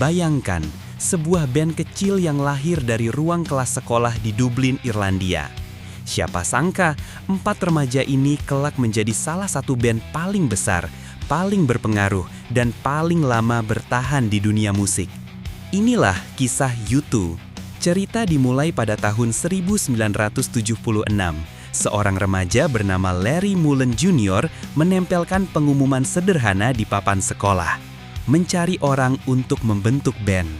Bayangkan, sebuah band kecil yang lahir dari ruang kelas sekolah di Dublin, Irlandia. Siapa sangka, 4 remaja ini kelak menjadi salah satu band paling besar, paling berpengaruh, dan paling lama bertahan di dunia musik. Inilah kisah U2. Cerita dimulai pada tahun 1976. Seorang remaja bernama Larry Mullen Jr. menempelkan pengumuman sederhana di papan sekolah. Mencari orang untuk membentuk band.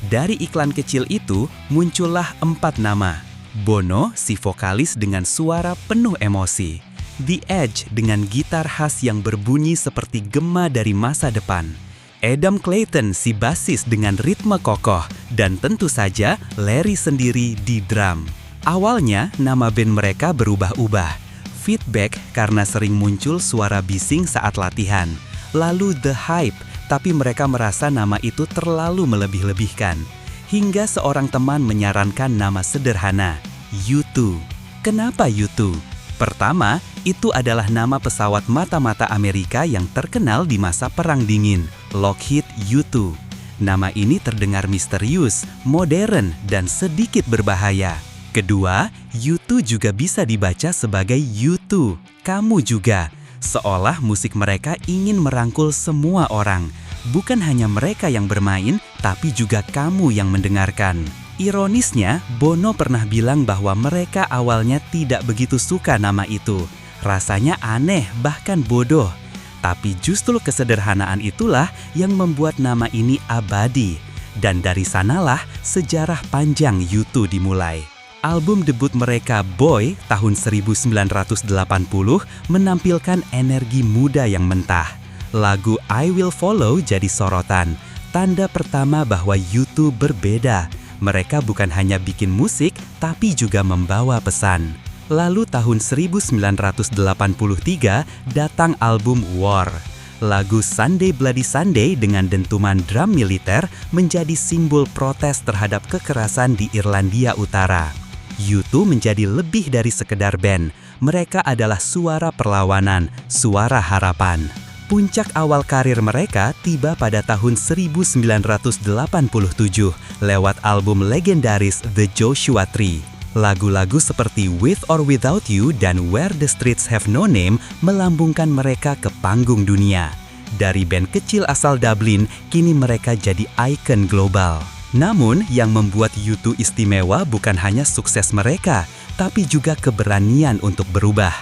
Dari iklan kecil itu, muncullah 4 nama. Bono, si vokalis dengan suara penuh emosi. The Edge dengan gitar khas yang berbunyi seperti gema dari masa depan. Adam Clayton, si basis dengan ritme kokoh. Dan tentu saja, Larry sendiri di drum. Awalnya, nama band mereka berubah-ubah. Feedback karena sering muncul suara bising saat latihan. Lalu The Hype, tapi mereka merasa nama itu terlalu melebih-lebihkan. Hingga seorang teman menyarankan nama sederhana, U2. Kenapa U2? Pertama, itu adalah nama pesawat mata-mata Amerika yang terkenal di masa Perang Dingin, Lockheed U2. Nama ini terdengar misterius, modern, dan sedikit berbahaya. Kedua, U2 juga bisa dibaca sebagai U2, kamu juga. Seolah musik mereka ingin merangkul semua orang. Bukan hanya mereka yang bermain, tapi juga kamu yang mendengarkan. Ironisnya, Bono pernah bilang bahwa mereka awalnya tidak begitu suka nama itu. Rasanya aneh, bahkan bodoh. Tapi justru kesederhanaan itulah yang membuat nama ini abadi. Dan dari sanalah sejarah panjang U2 dimulai. Album debut mereka Boy tahun 1980 menampilkan energi muda yang mentah. Lagu I Will Follow jadi sorotan, tanda pertama bahwa U2 berbeda. Mereka bukan hanya bikin musik, tapi juga membawa pesan. Lalu tahun 1983 datang album War. Lagu Sunday Bloody Sunday dengan dentuman drum militer menjadi simbol protes terhadap kekerasan di Irlandia Utara. U2 menjadi lebih dari sekedar band. Mereka adalah suara perlawanan, suara harapan. Puncak awal karir mereka tiba pada tahun 1987 lewat album legendaris The Joshua Tree. Lagu-lagu seperti With or Without You dan Where the Streets Have No Name melambungkan mereka ke panggung dunia. Dari band kecil asal Dublin, kini mereka jadi ikon global. Namun, yang membuat U2 istimewa bukan hanya sukses mereka, tapi juga keberanian untuk berubah.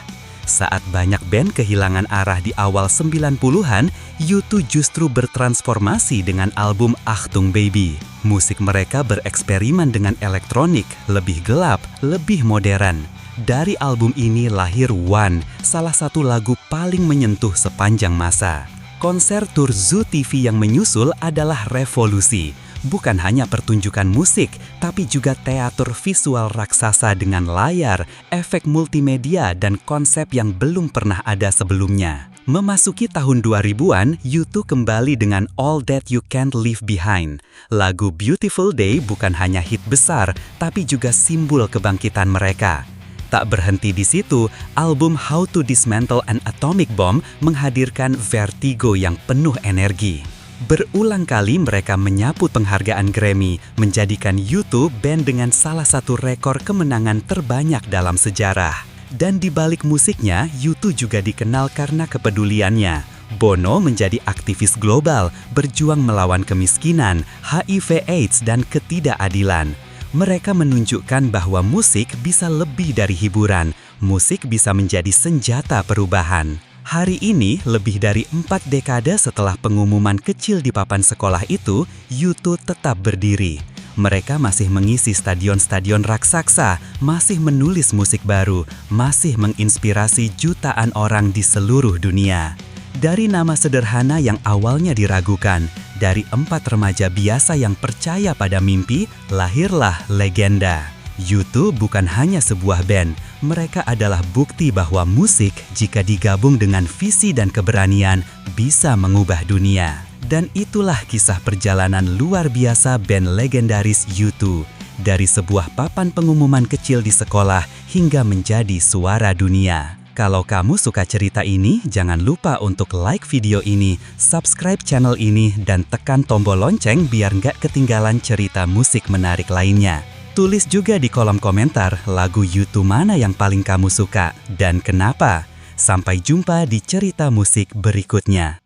Saat banyak band kehilangan arah di awal 90-an, U2 justru bertransformasi dengan album Achtung Baby. Musik mereka bereksperimen dengan elektronik, lebih gelap, lebih modern. Dari album ini lahir One, salah satu lagu paling menyentuh sepanjang masa. Konser tur Zoo TV yang menyusul adalah revolusi. Bukan hanya pertunjukan musik, tapi juga teater visual raksasa dengan layar, efek multimedia, dan konsep yang belum pernah ada sebelumnya. Memasuki tahun 2000-an, U2 kembali dengan All That You Can't Leave Behind. Lagu Beautiful Day bukan hanya hit besar, tapi juga simbol kebangkitan mereka. Tak berhenti di situ, album How to Dismantle an Atomic Bomb menghadirkan vertigo yang penuh energi. Berulang kali mereka menyapu penghargaan Grammy, menjadikan U2 band dengan salah satu rekor kemenangan terbanyak dalam sejarah. Dan di balik musiknya, U2 juga dikenal karena kepeduliannya. Bono menjadi aktivis global, berjuang melawan kemiskinan, HIV/AIDS, dan ketidakadilan. Mereka menunjukkan bahwa musik bisa lebih dari hiburan, musik bisa menjadi senjata perubahan. Hari ini, lebih dari 4 dekade setelah pengumuman kecil di papan sekolah itu, U2 tetap berdiri. Mereka masih mengisi stadion-stadion raksasa, masih menulis musik baru, masih menginspirasi jutaan orang di seluruh dunia. Dari nama sederhana yang awalnya diragukan, dari 4 remaja biasa yang percaya pada mimpi, lahirlah legenda. U2 bukan hanya sebuah band, mereka adalah bukti bahwa musik jika digabung dengan visi dan keberanian bisa mengubah dunia. Dan itulah kisah perjalanan luar biasa band legendaris U2. Dari sebuah papan pengumuman kecil di sekolah hingga menjadi suara dunia. Kalau kamu suka cerita ini, jangan lupa untuk like video ini, subscribe channel ini, dan tekan tombol lonceng biar nggak ketinggalan cerita musik menarik lainnya. Tulis juga di kolom komentar lagu YouTube mana yang paling kamu suka dan kenapa. Sampai jumpa di cerita musik berikutnya.